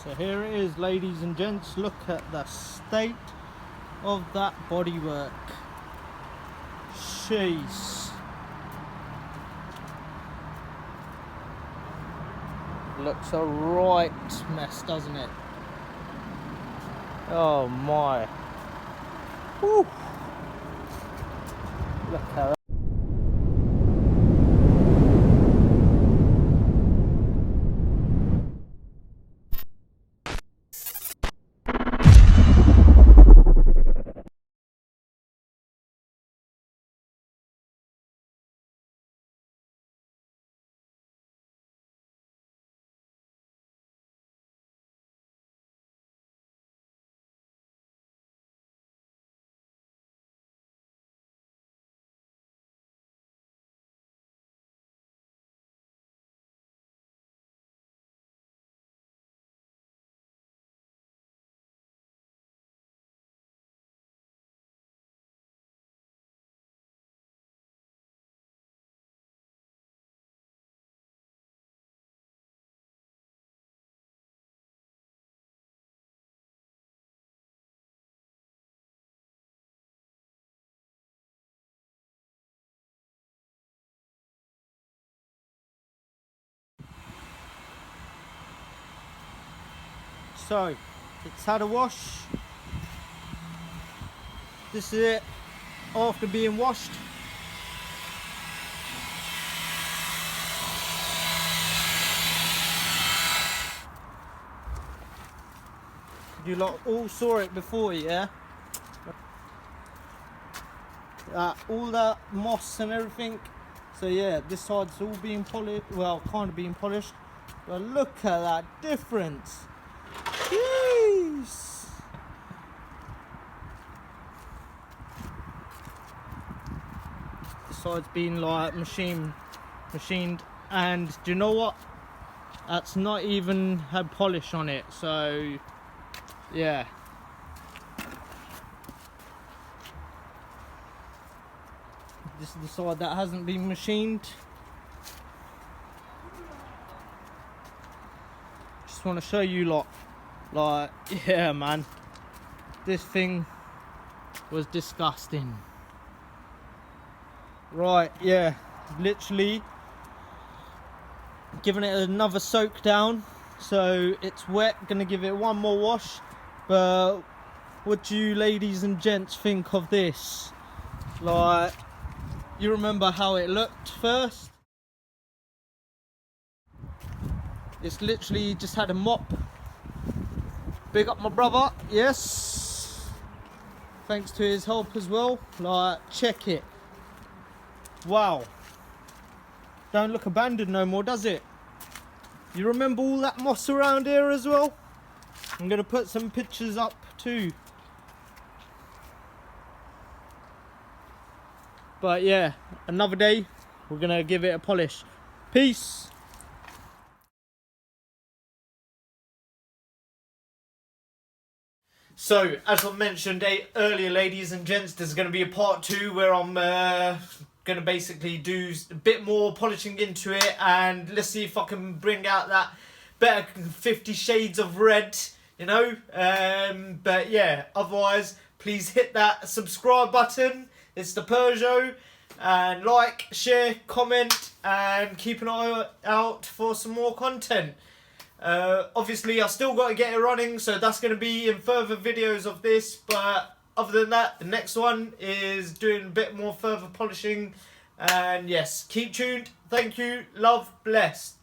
So here it is, ladies and gents. Look at the state of that bodywork. Jeez. Looks a right mess, doesn't it? Oh my. Whew. Look at that. So, it's had a wash. This is it after being washed. You lot all saw it before, yeah? All that moss and everything. So yeah, this side's all being polished, well, kind of being polished. But look at that difference. Jeez. This side's been like machined, and do you know what? That's not even had polish on it, so yeah. This is the side that hasn't been machined. Just want to show you lot, like, yeah man, this thing was disgusting. Right, yeah, literally giving it another soak down, so it's wet. Gonna give it one more wash. But what do you ladies and gents think of this? Like, you remember how it looked first? It's literally just had a mop. Big up my brother, yes, thanks to his help as well. Like, check it. Wow, don't look abandoned no more, does it? You remember all that moss around here as well? I'm gonna put some pictures up too. But yeah, another day we're gonna give it a polish. Peace. So, as I mentioned earlier, ladies and gents, there's going to be a part 2 where I'm going to basically do a bit more polishing into it, and let's see if I can bring out that better 50 shades of red, you know. But yeah, otherwise, please hit that subscribe button. It's the Peugeot. And like, share, comment, and keep an eye out for some more content. Obviously I still got to get it running, so that's going to be in further videos of this, but other than that, the next one is doing a bit more further polishing. And yes, keep tuned. Thank you, love, blessed.